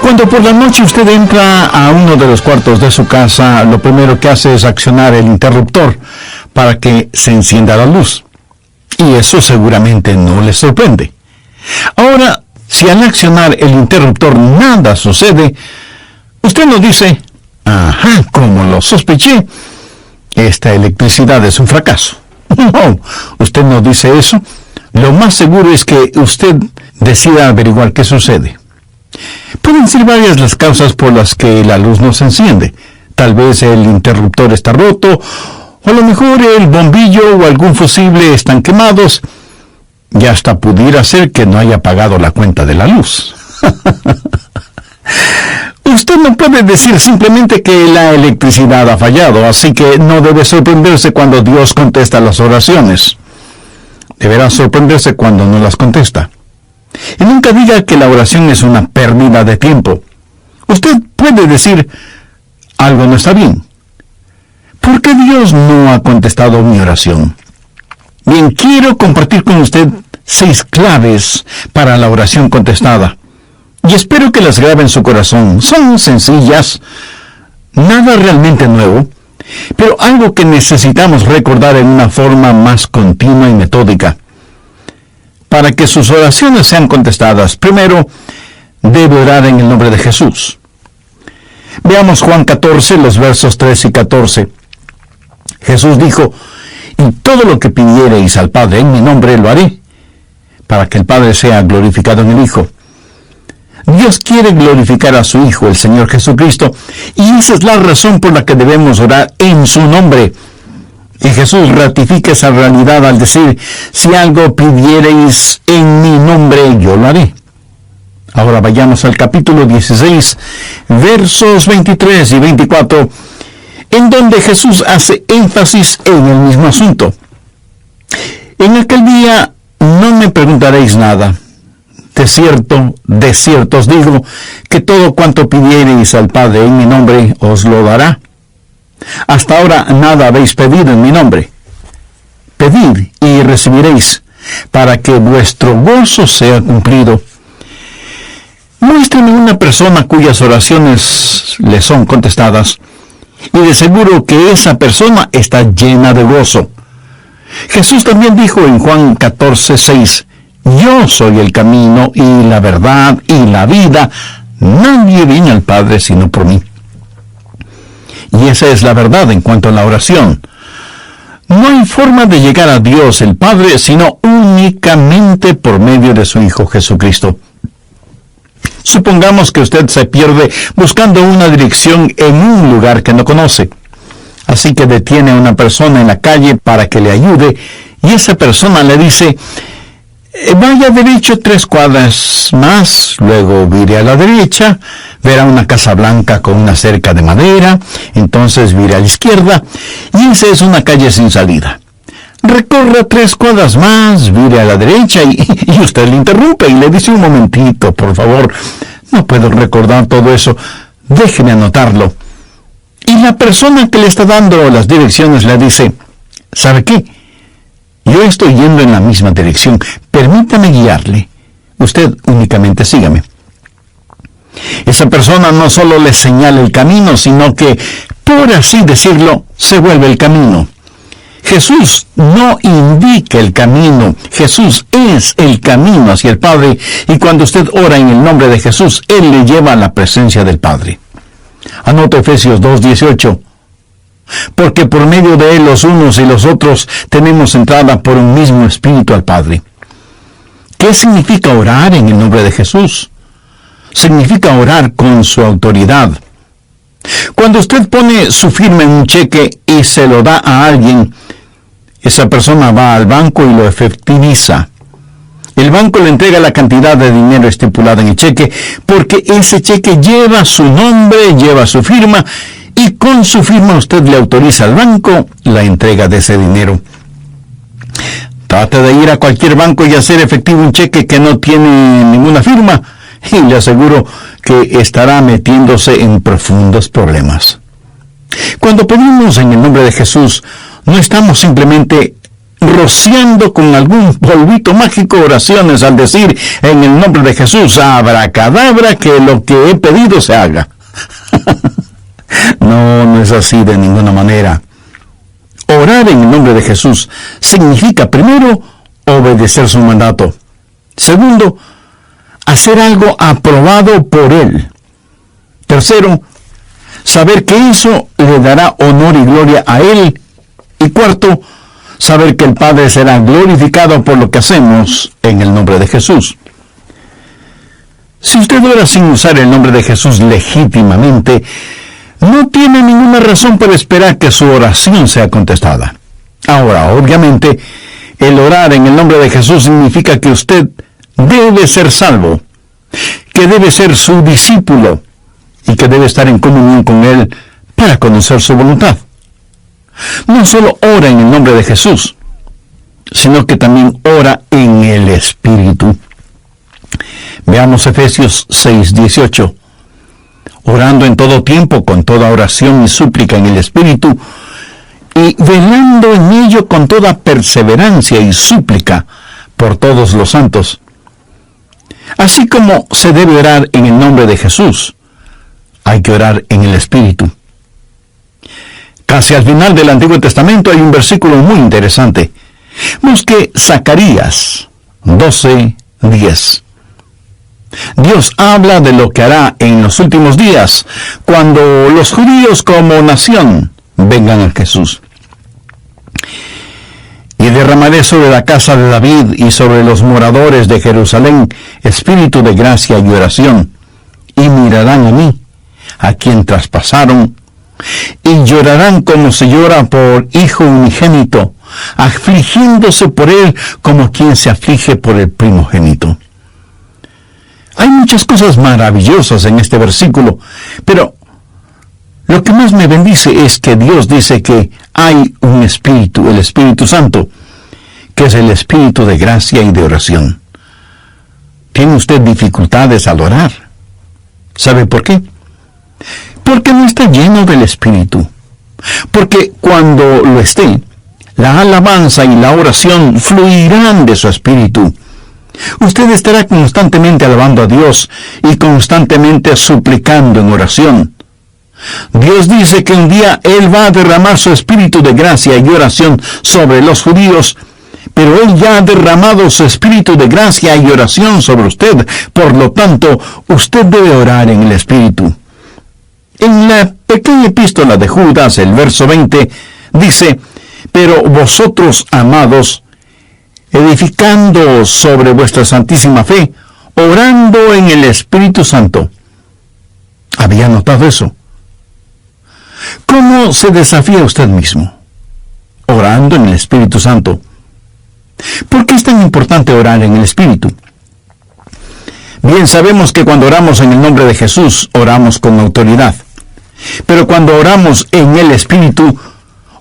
Cuando por la noche usted entra a uno de los cuartos de su casa, lo primero que hace es accionar el interruptor para que se encienda la luz. Y eso seguramente no le sorprende. Ahora, si al accionar el interruptor nada sucede, usted no dice, ajá, como lo sospeché, esta electricidad es un fracaso. No, usted no dice eso. Lo más seguro es que usted decida averiguar qué sucede. Pueden ser varias las causas por las que la luz no se enciende. Tal vez el interruptor está roto, o a lo mejor el bombillo o algún fusible están quemados, y hasta pudiera ser que no haya pagado la cuenta de la luz. Usted no puede decir simplemente que la electricidad ha fallado, así que no debe sorprenderse cuando Dios contesta las oraciones. Deberá sorprenderse cuando no las contesta. Y nunca diga que la oración es una pérdida de tiempo. Usted puede decir, algo no está bien. ¿Por qué Dios no ha contestado mi oración? Bien, quiero compartir con usted 6 claves para la oración contestada. Y espero que las grabe en su corazón. Son sencillas, nada realmente nuevo, pero algo que necesitamos recordar en una forma más continua y metódica. Para que sus oraciones sean contestadas, primero debe orar en el nombre de Jesús. Veamos Juan 14, los versos 13 y 14. Jesús dijo, y todo lo que pidiereis al Padre en mi nombre lo haré, para que el Padre sea glorificado en el Hijo. Dios quiere glorificar a su Hijo, el Señor Jesucristo, y esa es la razón por la que debemos orar en su nombre. Y Jesús ratifica esa realidad al decir, si algo pidiereis en mi nombre, yo lo haré. Ahora vayamos al capítulo 16, versos 23 y 24, en donde Jesús hace énfasis en el mismo asunto. En aquel día no me preguntaréis nada. De cierto os digo, que todo cuanto pidiereis al Padre en mi nombre, os lo dará. Hasta ahora nada habéis pedido en mi nombre. Pedid y recibiréis, para que vuestro gozo sea cumplido. Muéstrame una persona cuyas oraciones le son contestadas, y de seguro que esa persona está llena de gozo. Jesús también dijo en Juan 14:6, yo soy el camino y la verdad y la vida. Nadie viene al Padre sino por mí. Y esa es la verdad en cuanto a la oración. No hay forma de llegar a Dios el Padre sino únicamente por medio de su Hijo Jesucristo. Supongamos que usted se pierde buscando una dirección en un lugar que no conoce. Así que detiene a una persona en la calle para que le ayude, y esa persona le dice, vaya derecho 3 cuadras más, luego vire a la derecha, verá una casa blanca con una cerca de madera, entonces vire a la izquierda, y esa es una calle sin salida. Recorra 3 cuadras más, vire a la derecha, y usted le interrumpe y le dice, un momentito, por favor, no puedo recordar todo eso, déjeme anotarlo. Y la persona que le está dando las direcciones le dice, ¿sabe qué? Yo estoy yendo en la misma dirección. Permítame guiarle. Usted únicamente sígame. Esa persona no solo le señala el camino, sino que, por así decirlo, se vuelve el camino. Jesús no indica el camino. Jesús es el camino hacia el Padre, y cuando usted ora en el nombre de Jesús, Él le lleva a la presencia del Padre. Anota Efesios 2:18. Porque por medio de Él los unos y los otros tenemos entrada por un mismo Espíritu al Padre. ¿Qué significa orar en el nombre de Jesús? Significa orar con su autoridad. Cuando usted pone su firma en un cheque y se lo da a alguien, esa persona va al banco y lo efectiviza. El banco le entrega la cantidad de dinero estipulada en el cheque, porque ese cheque lleva su nombre, lleva su firma, y con su firma usted le autoriza al banco la entrega de ese dinero. Trate de ir a cualquier banco y hacer efectivo un cheque que no tiene ninguna firma, y le aseguro que estará metiéndose en profundos problemas. Cuando pedimos en el nombre de Jesús, no estamos simplemente rociando con algún polvito mágico oraciones al decir en el nombre de Jesús, abracadabra, que lo que he pedido se haga. No es así de ninguna manera. Orar en el nombre de Jesús significa, primero, obedecer su mandato. Segundo, hacer algo aprobado por Él. Tercero, saber que eso le dará honor y gloria a Él. Y cuarto, saber que el Padre será glorificado por lo que hacemos en el nombre de Jesús. Si usted ora sin usar el nombre de Jesús legítimamente, no tiene ninguna razón para esperar que su oración sea contestada. Ahora, obviamente, el orar en el nombre de Jesús significa que usted debe ser salvo, que debe ser su discípulo y que debe estar en comunión con Él para conocer su voluntad. No solo ora en el nombre de Jesús, sino que también ora en el Espíritu. Veamos Efesios 6:18. Orando en todo tiempo, con toda oración y súplica en el Espíritu, y velando en ello con toda perseverancia y súplica por todos los santos. Así como se debe orar en el nombre de Jesús, hay que orar en el Espíritu. Casi al final del Antiguo Testamento hay un versículo muy interesante. Busque Zacarías 12:10. Dios habla de lo que hará en los últimos días, cuando los judíos como nación vengan a Jesús. Y derramaré sobre la casa de David y sobre los moradores de Jerusalén espíritu de gracia y oración, y mirarán a mí, a quien traspasaron, y llorarán como se llora por hijo unigénito, afligiéndose por él como quien se aflige por el primogénito. Hay muchas cosas maravillosas en este versículo, pero lo que más me bendice es que Dios dice que hay un Espíritu, el Espíritu Santo, que es el Espíritu de gracia y de oración. ¿Tiene usted dificultades al orar? ¿Sabe por qué? Porque no está lleno del Espíritu. Porque cuando lo esté, la alabanza y la oración fluirán de su Espíritu. Usted estará constantemente alabando a Dios y constantemente suplicando en oración. Dios dice que un día Él va a derramar su espíritu de gracia y oración sobre los judíos, pero Él ya ha derramado su espíritu de gracia y oración sobre usted. Por lo tanto, usted debe orar en el Espíritu. En la pequeña epístola de Judas, el verso 20, dice, pero vosotros, amados, edificando sobre vuestra santísima fe, orando en el Espíritu Santo. ¿Había notado eso? ¿Cómo se desafía usted mismo? Orando en el Espíritu Santo. ¿Por qué es tan importante orar en el Espíritu? Bien, sabemos que cuando oramos en el nombre de Jesús, oramos con autoridad. Pero cuando oramos en el Espíritu,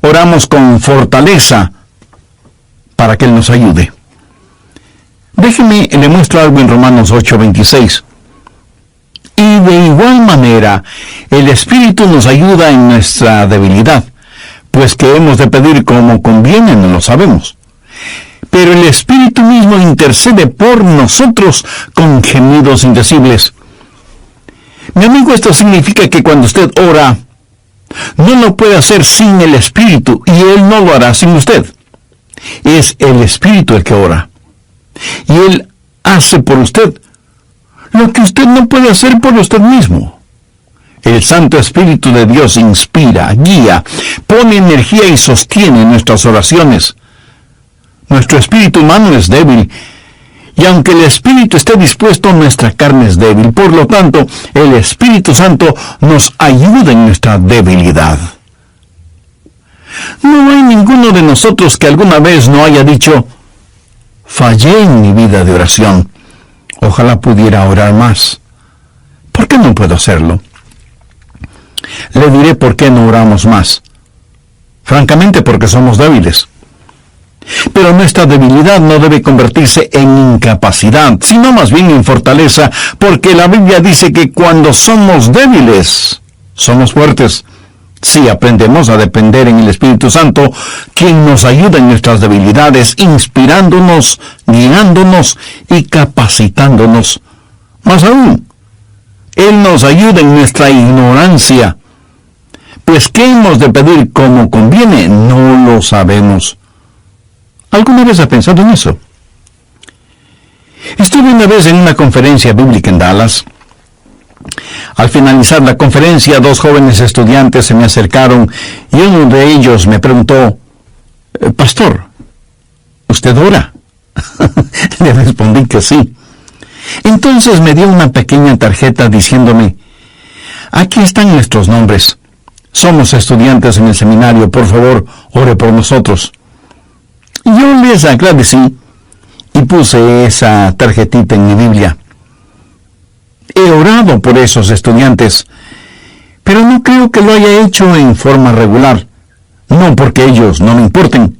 oramos con fortaleza, para que Él nos ayude. Déjeme, le muestro algo en Romanos 8:26. Y de igual manera, el Espíritu nos ayuda en nuestra debilidad, pues que hemos de pedir como conviene, no lo sabemos. Pero el Espíritu mismo intercede por nosotros con gemidos indecibles. Mi amigo, esto significa que cuando usted ora, no lo puede hacer sin el Espíritu, y Él no lo hará sin usted. Es el Espíritu el que ora. Y Él hace por usted lo que usted no puede hacer por usted mismo. El Santo Espíritu de Dios inspira, guía, pone energía y sostiene nuestras oraciones. Nuestro espíritu humano es débil, y aunque el Espíritu esté dispuesto, nuestra carne es débil. Por lo tanto, el Espíritu Santo nos ayuda en nuestra debilidad. No hay ninguno de nosotros que alguna vez no haya dicho, fallé en mi vida de oración. Ojalá pudiera orar más. ¿Por qué no puedo hacerlo? Le diré por qué no oramos más. Francamente, porque somos débiles. Pero nuestra debilidad no debe convertirse en incapacidad, sino más bien en fortaleza, porque la Biblia dice que cuando somos débiles, somos fuertes. Si aprendemos a depender en el Espíritu Santo, quien nos ayuda en nuestras debilidades, inspirándonos, guiándonos y capacitándonos. Más aún, Él nos ayuda en nuestra ignorancia. Pues ¿qué hemos de pedir como conviene? No lo sabemos. ¿Alguna vez ha pensado en eso? Estuve una vez en una conferencia bíblica en Dallas. Al finalizar la conferencia, 2 jóvenes estudiantes se me acercaron y uno de ellos me preguntó: «Pastor, ¿usted ora?». Le respondí que sí. Entonces me dio una pequeña tarjeta diciéndome: «Aquí están nuestros nombres. Somos estudiantes en el seminario. Por favor, ore por nosotros». Yo les agradecí y puse esa tarjetita en mi Biblia. He orado por esos estudiantes, pero no creo que lo haya hecho en forma regular. No porque ellos no me importen,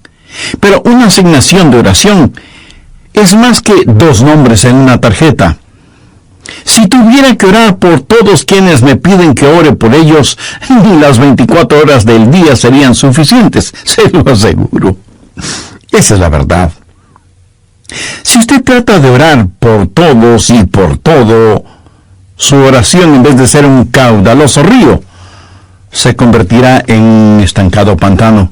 pero una asignación de oración es más que 2 nombres en una tarjeta. Si tuviera que orar por todos quienes me piden que ore por ellos, ni las 24 horas del día serían suficientes, se lo aseguro. Esa es la verdad. Si usted trata de orar por todos y por todo, su oración, en vez de ser un caudaloso río, se convertirá en un estancado pantano.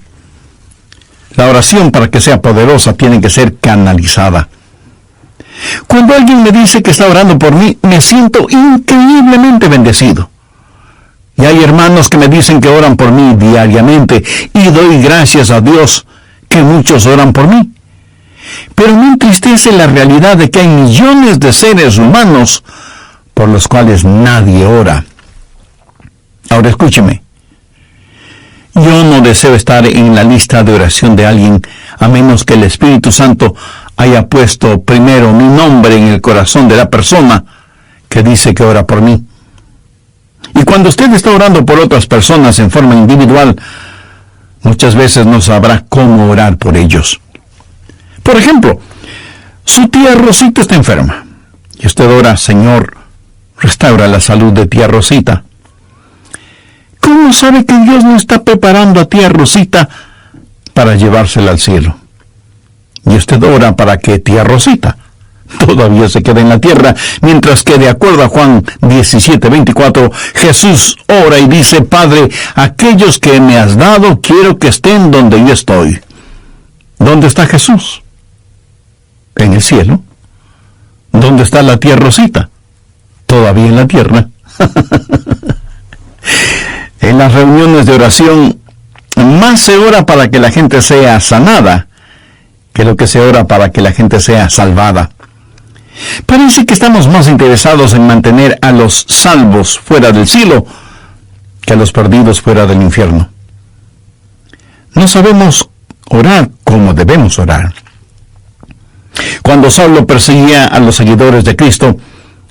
La oración, para que sea poderosa, tiene que ser canalizada. Cuando alguien me dice que está orando por mí, me siento increíblemente bendecido. Y hay hermanos que me dicen que oran por mí diariamente, y doy gracias a Dios que muchos oran por mí. Pero me entristece la realidad de que hay millones de seres humanos por los cuales nadie ora. Ahora escúcheme. Yo no deseo estar en la lista de oración de alguien, a menos que el Espíritu Santo haya puesto primero mi nombre en el corazón de la persona que dice que ora por mí. Y cuando usted está orando por otras personas en forma individual, muchas veces no sabrá cómo orar por ellos. Por ejemplo, su tía Rosita está enferma, y usted ora: «Señor, restaura la salud de tía Rosita». ¿Cómo sabe que Dios no está preparando a tía Rosita para llevársela al cielo? Y usted ora para que tía Rosita todavía se quede en la tierra, mientras que, de acuerdo a Juan 17:24, Jesús ora y dice: «Padre, aquellos que me has dado, quiero que estén donde yo estoy». ¿Dónde está Jesús? En el cielo. ¿Dónde está la tía Rosita? Todavía en la tierra. En las reuniones de oración, más se ora para que la gente sea sanada que lo que se ora para que la gente sea salvada. Parece que estamos más interesados en mantener a los salvos fuera del cielo que a los perdidos fuera del infierno. No sabemos orar como debemos orar. Cuando Saulo perseguía a los seguidores de Cristo,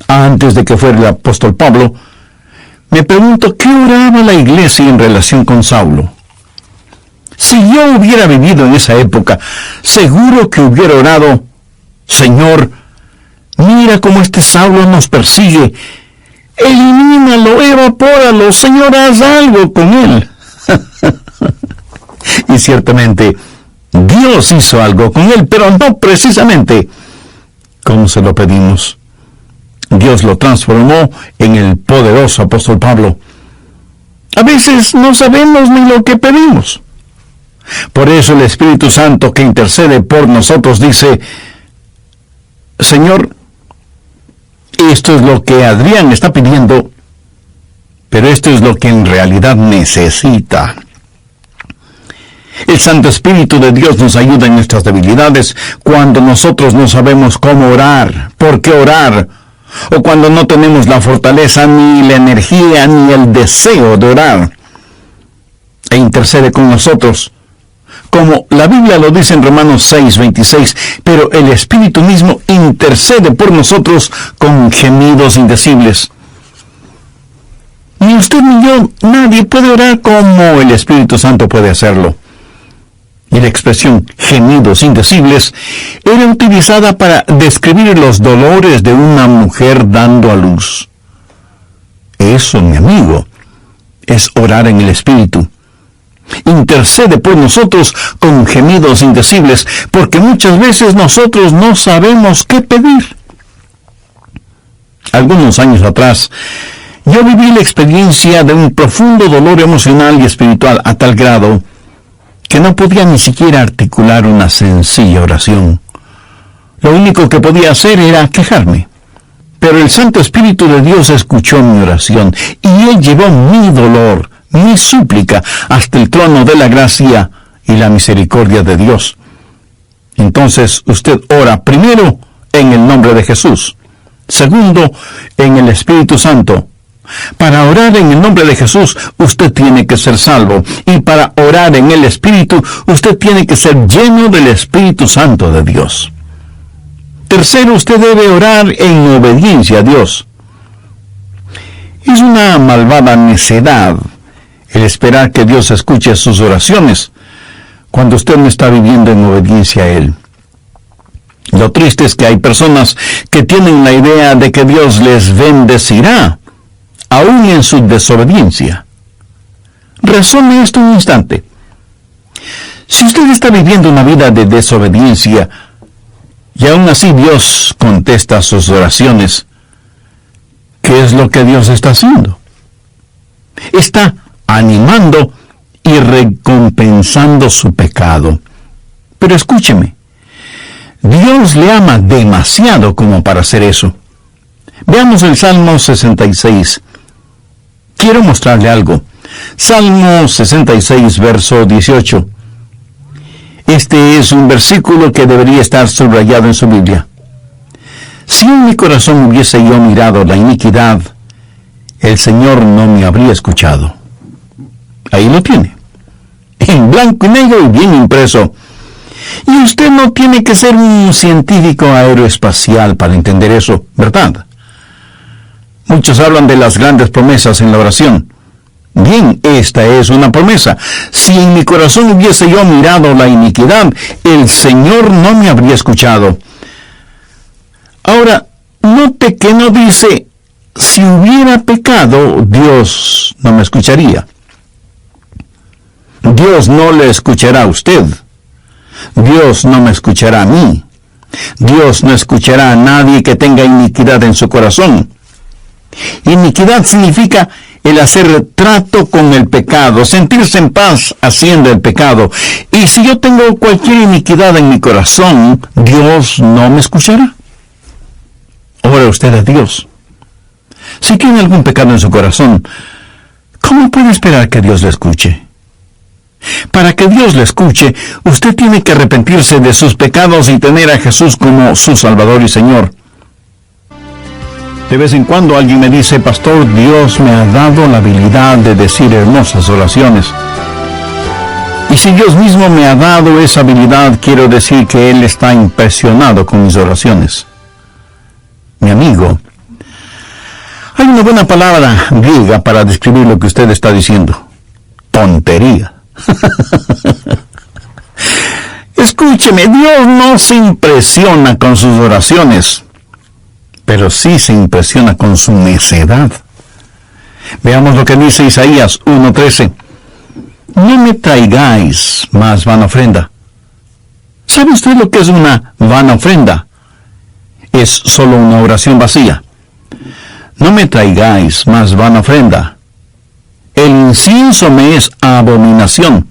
antes de que fuera el apóstol Pablo, me pregunto qué oraba la iglesia en relación con Saulo. Si yo hubiera vivido en esa época, seguro que hubiera orado: «Señor, mira cómo este Saulo nos persigue. Elimínalo, evapóralo, Señor, haz algo con él». Y ciertamente, Dios hizo algo con él, pero no precisamente como se lo pedimos. Dios lo transformó en el poderoso apóstol Pablo. A veces no sabemos ni lo que pedimos. Por eso el Espíritu Santo, que intercede por nosotros, dice: «Señor, esto es lo que Adrián está pidiendo, pero esto es lo que en realidad necesita». El Santo Espíritu de Dios nos ayuda en nuestras debilidades cuando nosotros no sabemos cómo orar, por qué orar, o cuando no tenemos la fortaleza, ni la energía, ni el deseo de orar. E intercede con nosotros, como la Biblia lo dice en Romanos 6:26, pero el Espíritu mismo intercede por nosotros con gemidos indecibles. Ni usted ni yo, nadie puede orar como el Espíritu Santo puede hacerlo. Y la expresión gemidos indecibles era utilizada para describir los dolores de una mujer dando a luz. Eso, mi amigo, es orar en el Espíritu. Intercede por nosotros con gemidos indecibles, porque muchas veces nosotros no sabemos qué pedir. Algunos años atrás, yo viví la experiencia de un profundo dolor emocional y espiritual a tal grado que no podía ni siquiera articular una sencilla oración. Lo único que podía hacer era quejarme. Pero el Santo Espíritu de Dios escuchó mi oración y Él llevó mi dolor, mi súplica, hasta el trono de la gracia y la misericordia de Dios. Entonces usted ora primero en el nombre de Jesús, segundo en el Espíritu Santo. Para orar en el nombre de Jesús, usted tiene que ser salvo, y para orar en el Espíritu, usted tiene que ser lleno del Espíritu Santo de Dios. Tercero, usted debe orar en obediencia a Dios. Es una malvada necedad el esperar que Dios escuche sus oraciones cuando usted no está viviendo en obediencia a Él. Lo triste es que hay personas que tienen la idea de que Dios les bendecirá, aún en su desobediencia. Razone esto un instante. Si usted está viviendo una vida de desobediencia, y aún así Dios contesta sus oraciones, ¿qué es lo que Dios está haciendo? Está animando y recompensando su pecado. Pero escúcheme, Dios le ama demasiado como para hacer eso. Veamos el Salmo 66. Quiero mostrarle algo. Salmo 66, verso 18. Este es un versículo que debería estar subrayado en su Biblia. Si en mi corazón hubiese yo mirado la iniquidad, el Señor no me habría escuchado. Ahí lo tiene, en blanco y negro y bien impreso. Y usted no tiene que ser un científico aeroespacial para entender eso, ¿verdad? Muchos hablan de las grandes promesas en la oración. Bien, esta es una promesa. Si en mi corazón hubiese yo mirado la iniquidad, el Señor no me habría escuchado. Ahora, note que no dice, si hubiera pecado, Dios no me escucharía. Dios no le escuchará a usted. Dios no me escuchará a mí. Dios no escuchará a nadie que tenga iniquidad en su corazón. Iniquidad significa el hacer trato con el pecado, sentirse en paz haciendo el pecado. Y si yo tengo cualquier iniquidad en mi corazón, Dios no me escuchará. Ore usted a Dios. Si tiene algún pecado en su corazón, ¿cómo puede esperar que Dios le escuche? Para que Dios le escuche, usted tiene que arrepentirse de sus pecados y tener a Jesús como su Salvador y Señor. De vez en cuando alguien me dice, pastor, Dios me ha dado la habilidad de decir hermosas oraciones. Y si Dios mismo me ha dado esa habilidad, quiero decir que Él está impresionado con mis oraciones. Mi amigo, hay una buena palabra griega para describir lo que usted está diciendo. Tontería. Escúcheme, Dios no se impresiona con sus oraciones, pero sí se impresiona con su necedad. Veamos lo que dice Isaías 1:13. No me traigáis más vana ofrenda. ¿Sabe usted lo que es una vana ofrenda? Es solo una oración vacía. No me traigáis más vana ofrenda. El incienso me es abominación.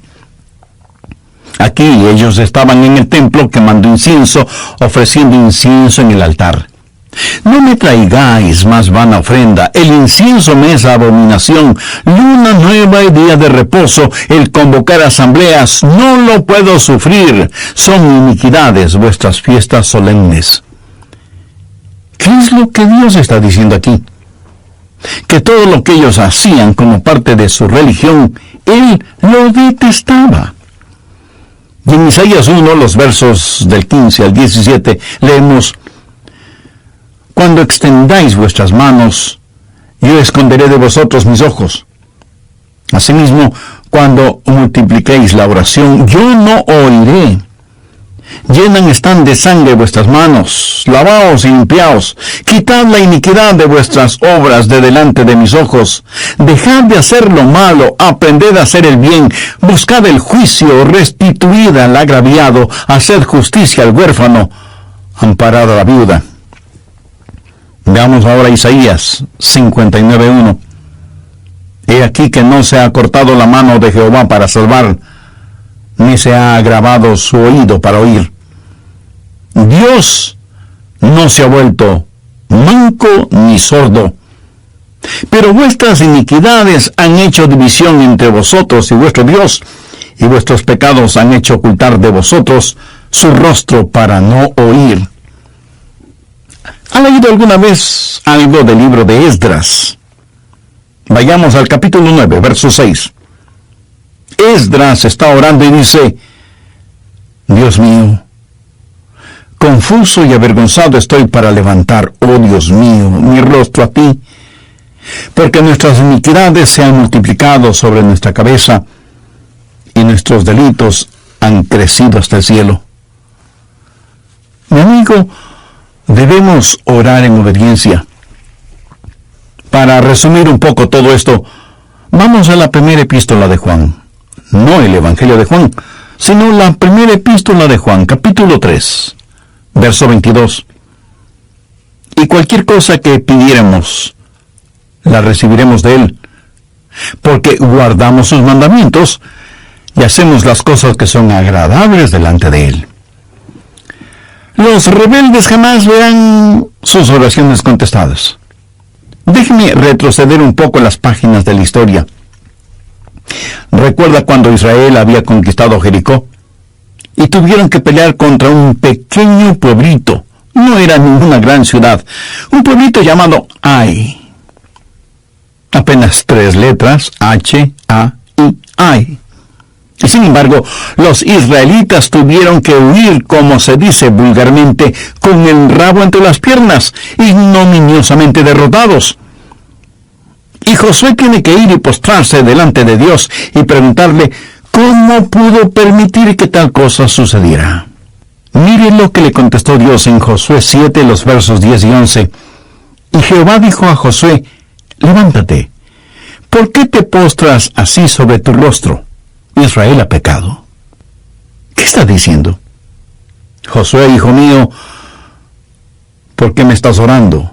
Aquí ellos estaban en el templo quemando incienso, ofreciendo incienso en el altar. No me traigáis más vana ofrenda, el incienso me es abominación, luna nueva y día de reposo, el convocar asambleas, no lo puedo sufrir, son iniquidades vuestras fiestas solemnes. ¿Qué es lo que Dios está diciendo aquí? Que todo lo que ellos hacían como parte de su religión, Él lo detestaba. Y en Isaías 1, los versos del 15 al 17, leemos: Cuando extendáis vuestras manos, yo esconderé de vosotros mis ojos. Asimismo, cuando multipliquéis la oración, yo no oiré. Llenan están de sangre vuestras manos, lavaos y limpiaos, quitad la iniquidad de vuestras obras de delante de mis ojos, dejad de hacer lo malo, aprended a hacer el bien, buscad el juicio, restituid al agraviado, haced justicia al huérfano, amparad a la viuda. Veamos ahora Isaías 59:1. He aquí que no se ha cortado la mano de Jehová para salvar, ni se ha agravado su oído para oír. Dios no se ha vuelto manco ni sordo, pero vuestras iniquidades han hecho división entre vosotros y vuestro Dios, y vuestros pecados han hecho ocultar de vosotros su rostro para no oír. ¿Ha leído alguna vez algo del libro de Esdras? Vayamos al capítulo 9, verso 6. Esdras está orando y dice: Dios mío, confuso y avergonzado estoy para levantar, oh Dios mío, mi rostro a ti, porque nuestras iniquidades se han multiplicado sobre nuestra cabeza, y nuestros delitos han crecido hasta el cielo. Mi amigo, debemos orar en obediencia. Para resumir un poco todo esto, vamos a la primera epístola de Juan. No el Evangelio de Juan, sino la primera epístola de Juan, capítulo 3, verso 22. Y cualquier cosa que pidiéramos, la recibiremos de Él, porque guardamos sus mandamientos y hacemos las cosas que son agradables delante de Él. Los rebeldes jamás verán sus oraciones contestadas. Déjeme retroceder un poco las páginas de la historia. Recuerda cuando Israel había conquistado Jericó y tuvieron que pelear contra un pequeño pueblito. No era ninguna gran ciudad. Un pueblito llamado Ai. Apenas 3 letras, H-A-I, Ai. Y sin embargo, los israelitas tuvieron que huir, como se dice vulgarmente, con el rabo entre las piernas, ignominiosamente derrotados. Y Josué tiene que ir y postrarse delante de Dios y preguntarle cómo pudo permitir que tal cosa sucediera. Mire lo que le contestó Dios en Josué 7, los versos 10 y 11. Y Jehová dijo a Josué: levántate, ¿por qué te postras así sobre tu rostro? Israel ha pecado. ¿Qué está diciendo? Josué, hijo mío, ¿por qué me estás orando?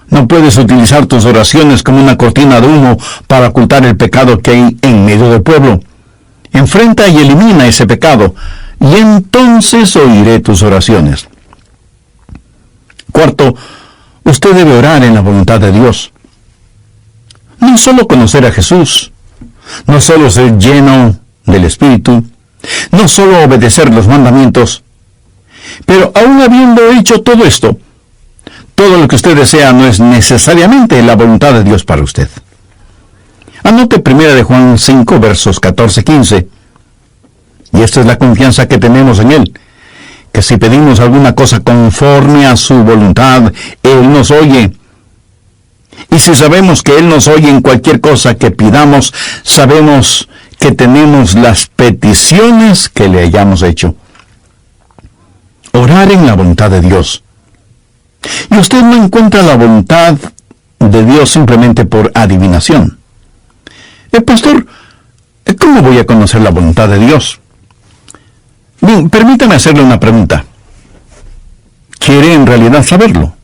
No puedes utilizar tus oraciones como una cortina de humo para ocultar el pecado que hay en medio del pueblo. Enfrenta y elimina ese pecado, y entonces oiré tus oraciones. Cuarto, usted debe orar en la voluntad de Dios. No solo conocer a Jesús, no solo ser lleno del Espíritu, no solo obedecer los mandamientos, pero aún habiendo hecho todo esto, todo lo que usted desea no es necesariamente la voluntad de Dios para usted. Anote 1 de Juan 5, versos 14-15. Y esta es la confianza que tenemos en Él, que si pedimos alguna cosa conforme a su voluntad, Él nos oye. Y si sabemos que Él nos oye en cualquier cosa que pidamos, sabemos que tenemos las peticiones que le hayamos hecho. Orar en la voluntad de Dios. Y usted no encuentra la voluntad de Dios simplemente por adivinación. Pastor, ¿cómo voy a conocer la voluntad de Dios? Bien, permítame hacerle una pregunta. ¿Quiere en realidad saberlo?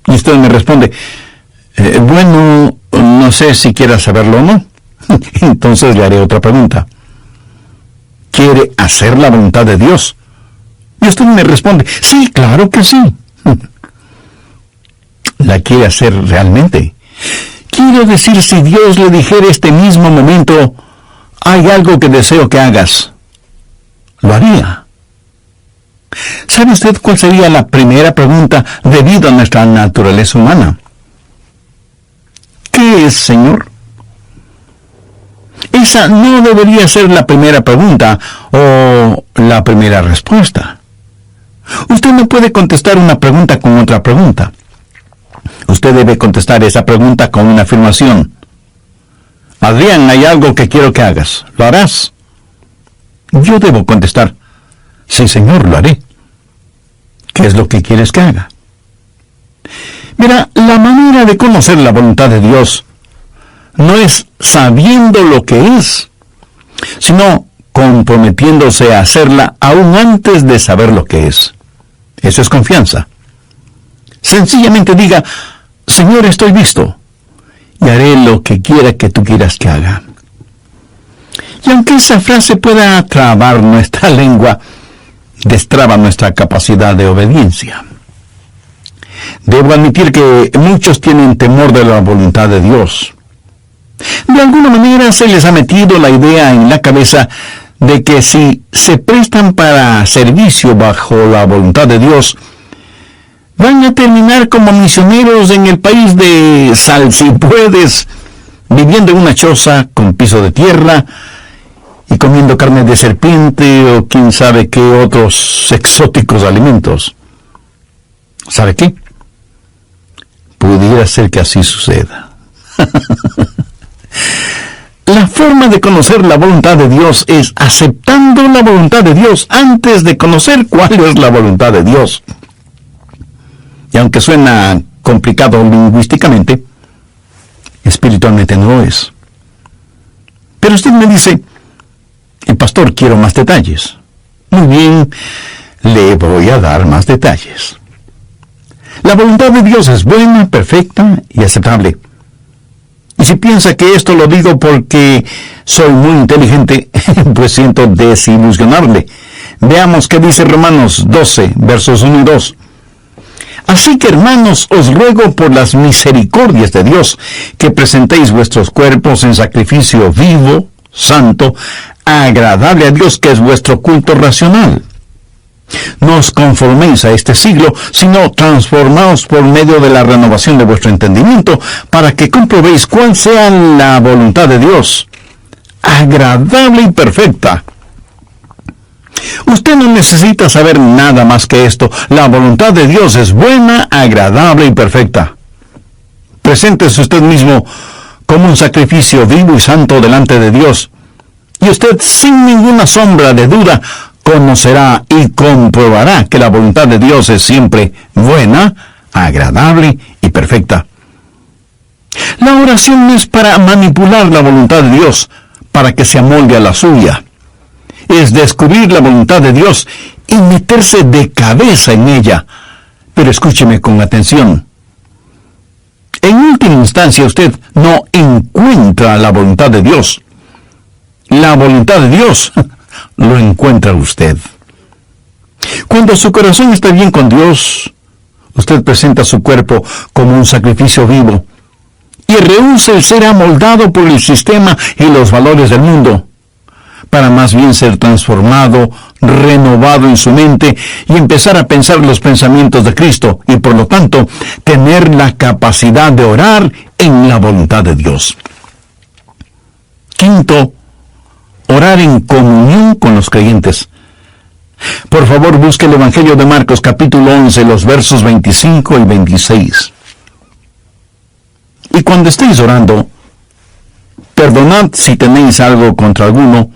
Y usted me responde: bueno, no sé si quiera saberlo o no. Entonces le haré otra pregunta. ¿Quiere hacer la voluntad de Dios? Y usted me responde: sí, claro que sí. ¿La quiere hacer realmente? Quiero decir, si Dios le dijera este mismo momento: hay algo que deseo que hagas, ¿lo haría? ¿Sabe usted cuál sería la primera pregunta debido a nuestra naturaleza humana? ¿Qué es, Señor? Esa no debería ser la primera pregunta o la primera respuesta. Usted no puede contestar una pregunta con otra pregunta. Usted debe contestar esa pregunta con una afirmación. Adrián, hay algo que quiero que hagas. ¿Lo harás? Yo debo contestar: Sí, Señor, lo haré. ¿Qué es lo que quieres que haga? Mira, la manera de conocer la voluntad de Dios no es sabiendo lo que es, sino comprometiéndose a hacerla aún antes de saber lo que es. Eso es confianza. Sencillamente diga: Señor, estoy listo y haré lo que quiera que tú quieras que haga. Y aunque esa frase pueda trabar nuestra lengua, destraba nuestra capacidad de obediencia. Debo admitir que muchos tienen temor de la voluntad de Dios. De alguna manera se les ha metido la idea en la cabeza de que si se prestan para servicio bajo la voluntad de Dios, van a terminar como misioneros en el país de salsipuedes, viviendo en una choza con piso de tierra y comiendo carne de serpiente o quién sabe qué otros exóticos alimentos. ¿Sabe qué? Pudiera ser que así suceda. La forma de conocer la voluntad de Dios es aceptando la voluntad de Dios antes de conocer cuál es la voluntad de Dios. Y aunque suena complicado lingüísticamente, espiritualmente no lo es. Pero usted me dice: pastor, quiero más detalles. Muy bien, le voy a dar más detalles. La voluntad de Dios es buena, perfecta y aceptable. Y si piensa que esto lo digo porque soy muy inteligente, pues siento desilusionarle. Veamos qué dice Romanos 12, versos 1 y 2. Así que, hermanos, os ruego por las misericordias de Dios, que presentéis vuestros cuerpos en sacrificio vivo, santo, agradable a Dios, que es vuestro culto racional. No os conforméis a este siglo, sino transformaos por medio de la renovación de vuestro entendimiento, para que comprobéis cuál sea la voluntad de Dios, agradable y perfecta. Usted no necesita saber nada más que esto. La voluntad de Dios es buena, agradable y perfecta. Preséntese usted mismo como un sacrificio vivo y santo delante de Dios, y usted, sin ninguna sombra de duda, conocerá y comprobará que la voluntad de Dios es siempre buena, agradable y perfecta. La oración no es para manipular la voluntad de Dios, para que se amolde a la suya. Es descubrir la voluntad de Dios y meterse de cabeza en ella. Pero escúcheme con atención. En última instancia, usted no encuentra la voluntad de Dios. La voluntad de Dios lo encuentra usted. Cuando su corazón está bien con Dios, usted presenta su cuerpo como un sacrificio vivo y rehúsa el ser amoldado por el sistema y los valores del mundo, para más bien ser transformado, renovado en su mente y empezar a pensar los pensamientos de Cristo y, por lo tanto, tener la capacidad de orar en la voluntad de Dios. Quinto, orar en comunión con los creyentes. Por favor, busque el Evangelio de Marcos, capítulo 11, los versos 25 y 26. Y cuando estéis orando, perdonad si tenéis algo contra alguno,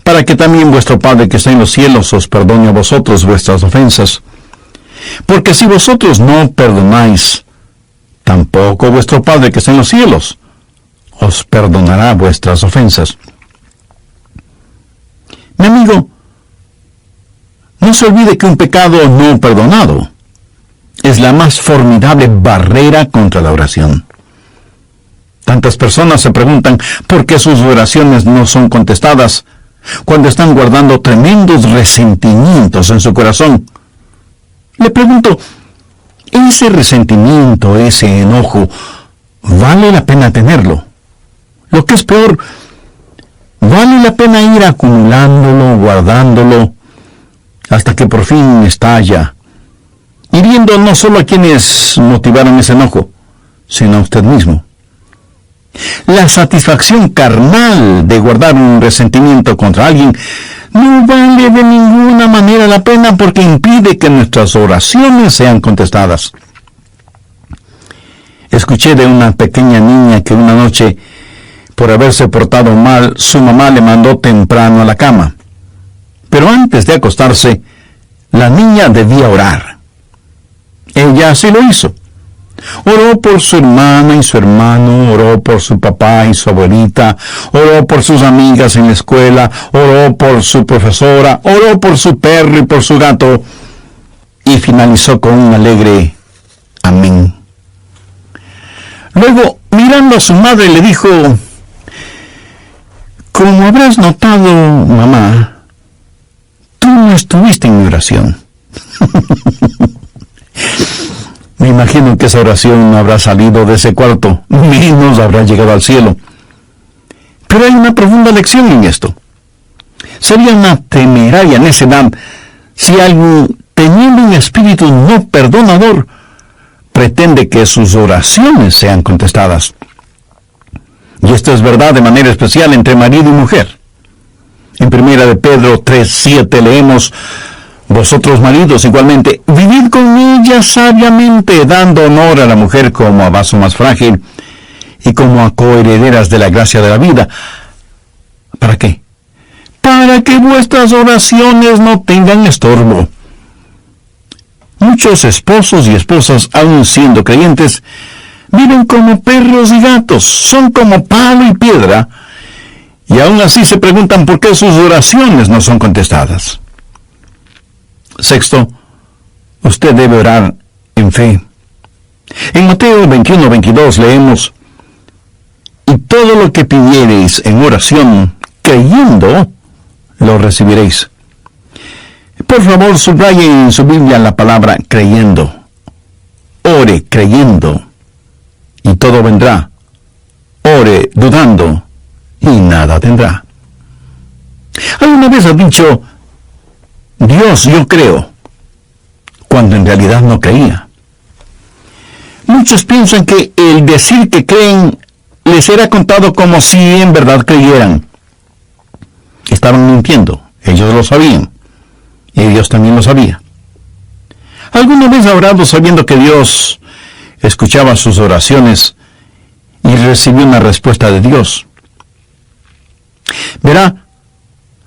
para que también vuestro Padre que está en los cielos os perdone a vosotros vuestras ofensas. Porque si vosotros no perdonáis, tampoco vuestro Padre que está en los cielos os perdonará vuestras ofensas. Mi amigo, no se olvide que un pecado no perdonado es la más formidable barrera contra la oración. Tantas personas se preguntan por qué sus oraciones no son contestadas cuando están guardando tremendos resentimientos en su corazón. Le pregunto, ¿ese resentimiento, ese enojo, vale la pena tenerlo? Lo que es peor, ¿vale la pena ir acumulándolo, guardándolo, hasta que por fin estalla, hiriendo no solo a quienes motivaron ese enojo, sino a usted mismo? La satisfacción carnal de guardar un resentimiento contra alguien no vale de ninguna manera la pena, porque impide que nuestras oraciones sean contestadas. Escuché de una pequeña niña que una noche, por haberse portado mal, su mamá le mandó temprano a la cama. Pero antes de acostarse, la niña debía orar. Ella así lo hizo. Oró por su hermana y su hermano, oró por su papá y su abuelita, oró por sus amigas en la escuela, oró por su profesora, oró por su perro y por su gato, y finalizó con un alegre amén. Luego, mirando a su madre, le dijo: como habrás notado, mamá, tú no estuviste en mi oración. Me imagino que esa oración no habrá salido de ese cuarto, menos habrá llegado al cielo. Pero hay una profunda lección en esto. Sería una temeraria necedad si alguien, teniendo un espíritu no perdonador, pretende que sus oraciones sean contestadas. Y esto es verdad de manera especial entre marido y mujer. En 1 de Pedro 3:7 leemos: vosotros maridos igualmente, vivid con ella sabiamente, dando honor a la mujer como a vaso más frágil y como a coherederas de la gracia de la vida. ¿Para qué? Para que vuestras oraciones no tengan estorbo. Muchos esposos y esposas, aun siendo creyentes, viven como perros y gatos, son como palo y piedra, y aún así se preguntan por qué sus oraciones no son contestadas. Sexto, usted debe orar en fe. En Mateo 21:22 leemos: y todo lo que pidiereis en oración, creyendo, lo recibiréis. Por favor, subrayen en su Biblia la palabra creyendo. Ore creyendo, y todo vendrá. Ore dudando, y nada tendrá. ¿Alguna vez has dicho: Dios, yo creo, cuando en realidad no creía? Muchos piensan que el decir que creen les será contado como si en verdad creyeran. Estaban mintiendo, ellos lo sabían, y Dios también lo sabía. ¿Alguna vez ha orado sabiendo que Dios escuchaba sus oraciones y recibió una respuesta de Dios? Verá,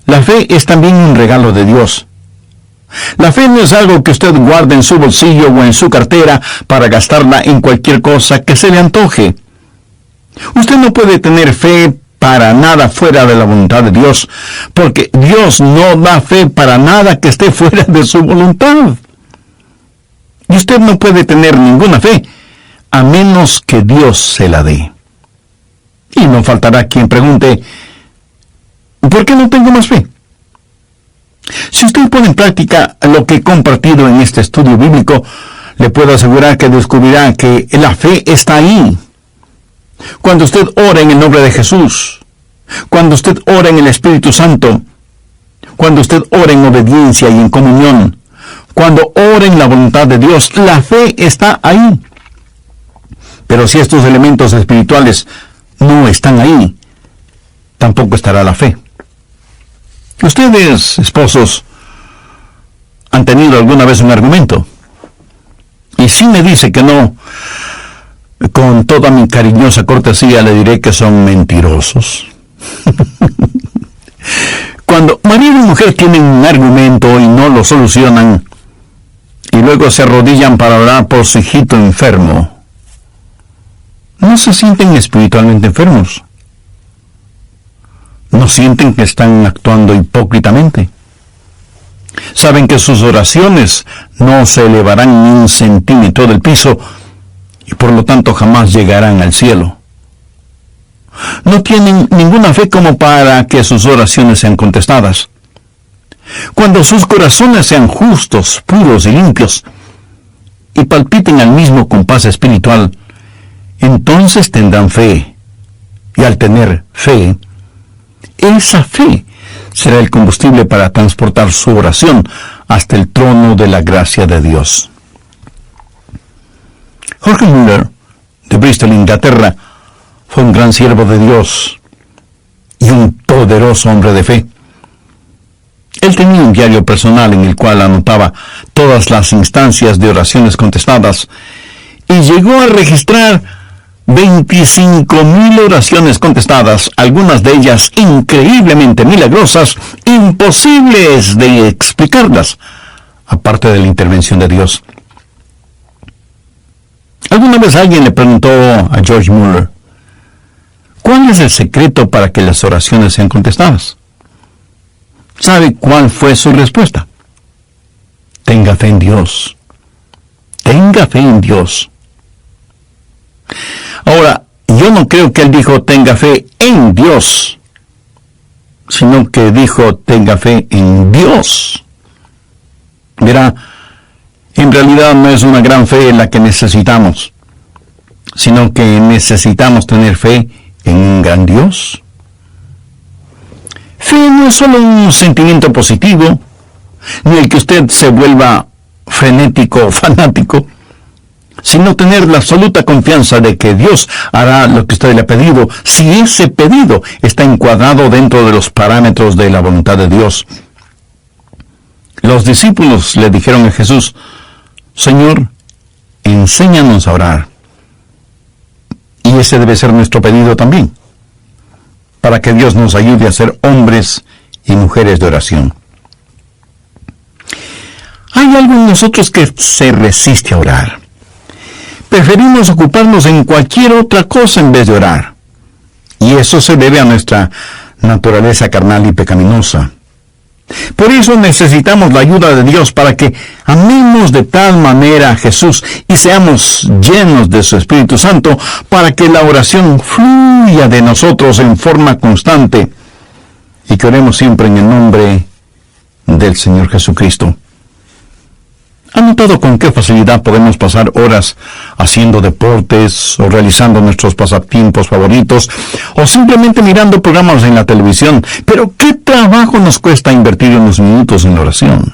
la fe es también un regalo de Dios. La fe no es algo que usted guarde en su bolsillo o en su cartera para gastarla en cualquier cosa que se le antoje. Usted no puede tener fe para nada fuera de la voluntad de Dios, porque Dios no da fe para nada que esté fuera de su voluntad. Y usted no puede tener ninguna fe a menos que Dios se la dé. Y no faltará quien pregunte: ¿por qué no tengo más fe? Si usted pone en práctica lo que he compartido en este estudio bíblico, le puedo asegurar que descubrirá que la fe está ahí. Cuando usted ora en el nombre de Jesús, cuando usted ora en el Espíritu Santo, cuando usted ora en obediencia y en comunión, cuando ora en la voluntad de Dios, la fe está ahí. Pero si estos elementos espirituales no están ahí, tampoco estará la fe. Ustedes, esposos, han tenido alguna vez un argumento, y si me dice que no, con toda mi cariñosa cortesía le diré que son mentirosos. Cuando marido y mujer tienen un argumento y no lo solucionan, y luego se arrodillan para orar por su hijito enfermo, ¿no se sienten espiritualmente enfermos? ¿No sienten que están actuando hipócritamente? Saben que sus oraciones no se elevarán ni un centímetro del piso y por lo tanto jamás llegarán al cielo. No tienen ninguna fe como para que sus oraciones sean contestadas. Cuando sus corazones sean justos, puros y limpios, y palpiten al mismo compás espiritual, entonces tendrán fe. Y al tener fe, esa fe será el combustible para transportar su oración hasta el trono de la gracia de Dios. George Mueller, de Bristol, Inglaterra, fue un gran siervo de Dios y un poderoso hombre de fe. Él tenía un diario personal en el cual anotaba todas las instancias de oraciones contestadas y llegó a registrar 25,000 oraciones contestadas, algunas de ellas increíblemente milagrosas, imposibles de explicarlas, aparte de la intervención de Dios. Alguna vez alguien le preguntó a George Mueller, ¿cuál es el secreto para que las oraciones sean contestadas? ¿Sabe cuál fue su respuesta? Tenga fe en Dios. Tenga fe en Dios. Ahora, yo no creo que él dijo tenga fe en Dios, sino que dijo tenga fe en Dios. Mira, en realidad no es una gran fe la que necesitamos, sino que necesitamos tener fe en un gran Dios. Fe no es solo un sentimiento positivo, ni el que usted se vuelva frenético o fanático, sino tener la absoluta confianza de que Dios hará lo que usted le ha pedido, si ese pedido está encuadrado dentro de los parámetros de la voluntad de Dios. Los discípulos le dijeron a Jesús, Señor, enséñanos a orar. Y ese debe ser nuestro pedido también, para que Dios nos ayude a ser hombres y mujeres de oración. Hay algo en nosotros que se resiste a orar. Preferimos ocuparnos en cualquier otra cosa en vez de orar. Y eso se debe a nuestra naturaleza carnal y pecaminosa. Por eso necesitamos la ayuda de Dios para que amemos de tal manera a Jesús y seamos llenos de su Espíritu Santo para que la oración fluya de nosotros en forma constante y que oremos siempre en el nombre del Señor Jesucristo. ¿Han notado con qué facilidad podemos pasar horas haciendo deportes o realizando nuestros pasatiempos favoritos o simplemente mirando programas en la televisión? Pero ¿qué trabajo nos cuesta invertir unos minutos en la oración?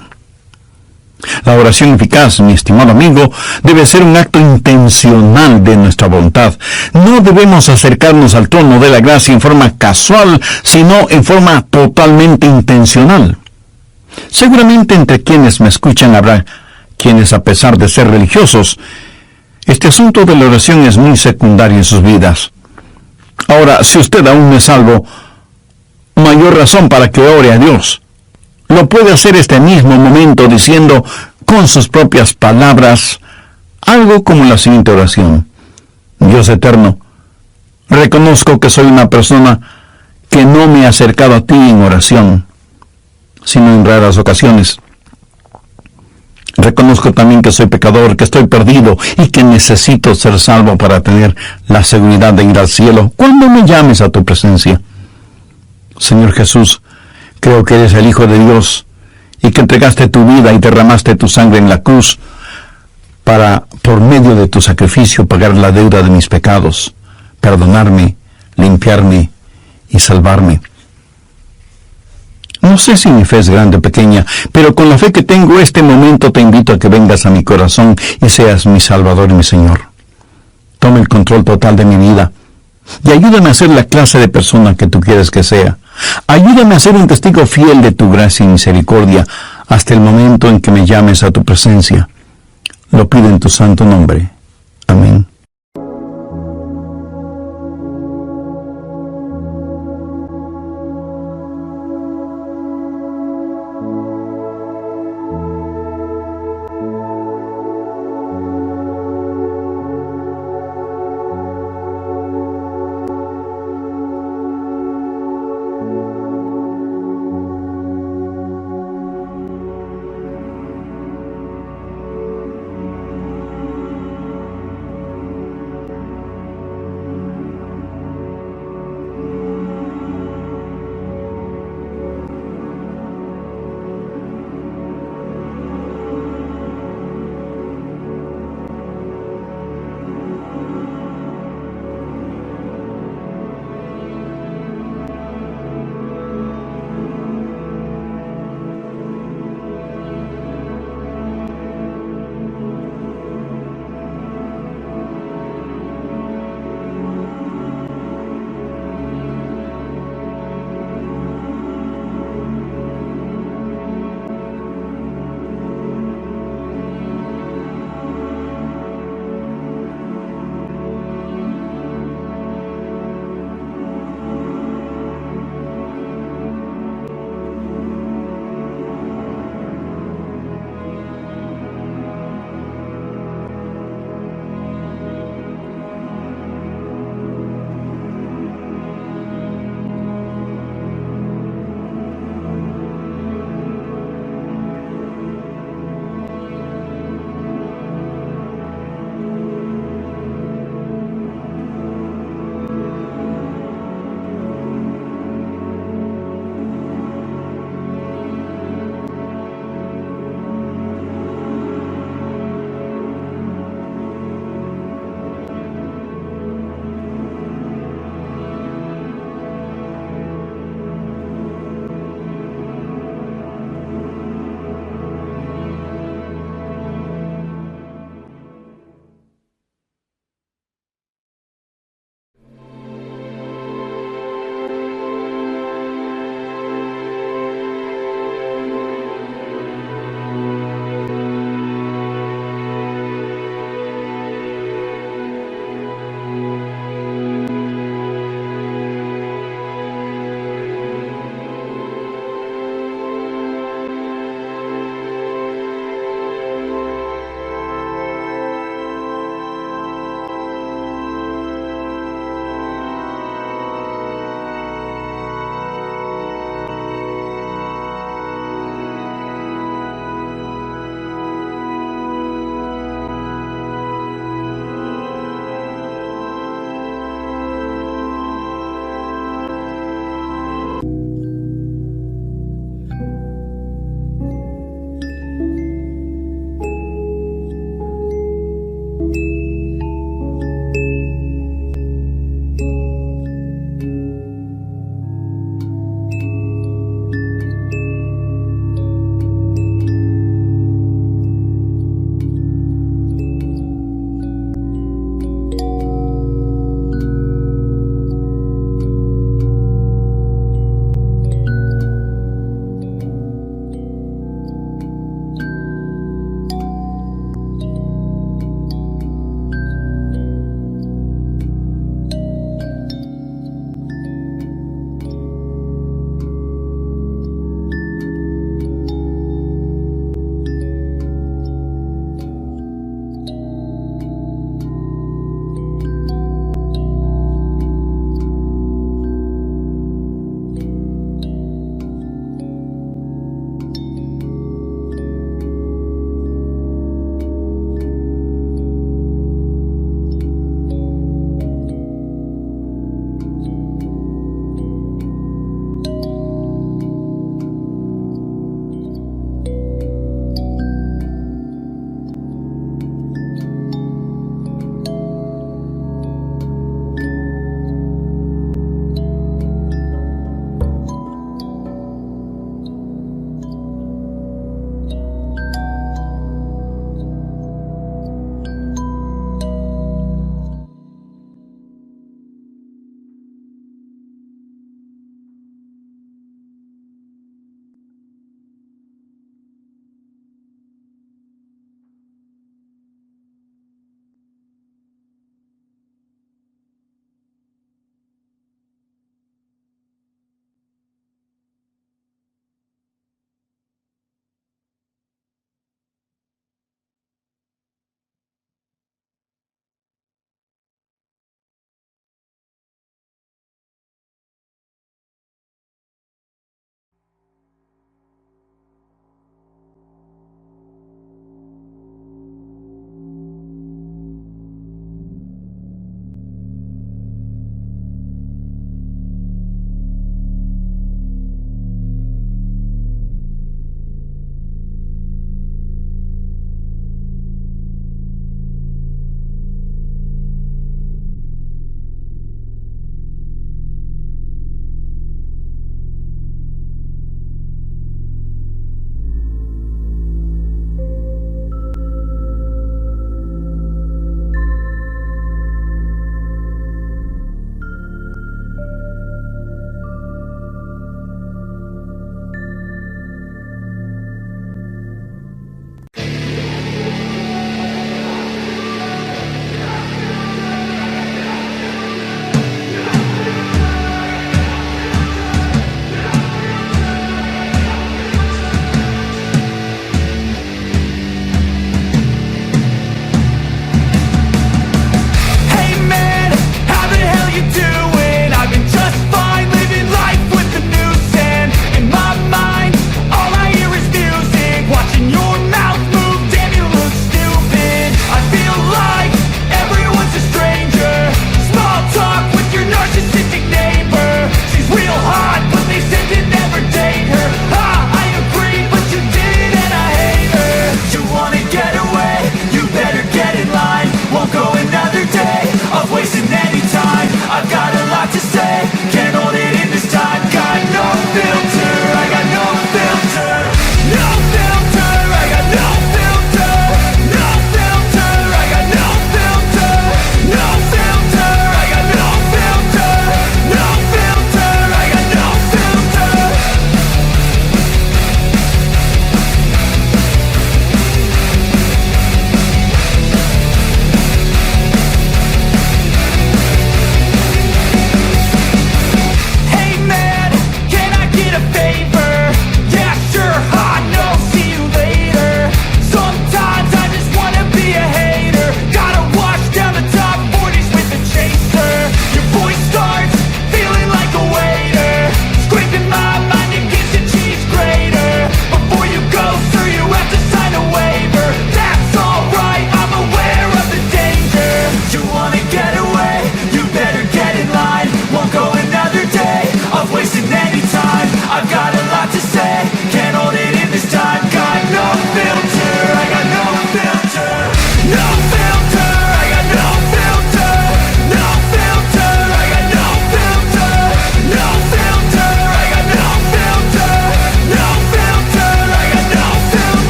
La oración eficaz, mi estimado amigo, debe ser un acto intencional de nuestra voluntad. No debemos acercarnos al trono de la gracia en forma casual, sino en forma totalmente intencional. Seguramente entre quienes me escuchan habrá quienes, a pesar de ser religiosos, este asunto de la oración es muy secundario en sus vidas. Ahora, si usted aún no es salvo, mayor razón para que ore a Dios. Lo puede hacer este mismo momento diciendo con sus propias palabras algo como la siguiente oración. Dios eterno, reconozco que soy una persona que no me ha acercado a ti en oración, sino en raras ocasiones. Reconozco también que soy pecador, que estoy perdido y que necesito ser salvo para tener la seguridad de ir al cielo cuando me llames a tu presencia. Señor Jesús, creo que eres el Hijo de Dios y que entregaste tu vida y derramaste tu sangre en la cruz para, por medio de tu sacrificio, pagar la deuda de mis pecados, perdonarme, limpiarme y salvarme. No sé si mi fe es grande o pequeña, pero con la fe que tengo este momento te invito a que vengas a mi corazón y seas mi Salvador y mi Señor. Toma el control total de mi vida y ayúdame a ser la clase de persona que tú quieres que sea. Ayúdame a ser un testigo fiel de tu gracia y misericordia hasta el momento en que me llames a tu presencia. Lo pido en tu santo nombre. Amén.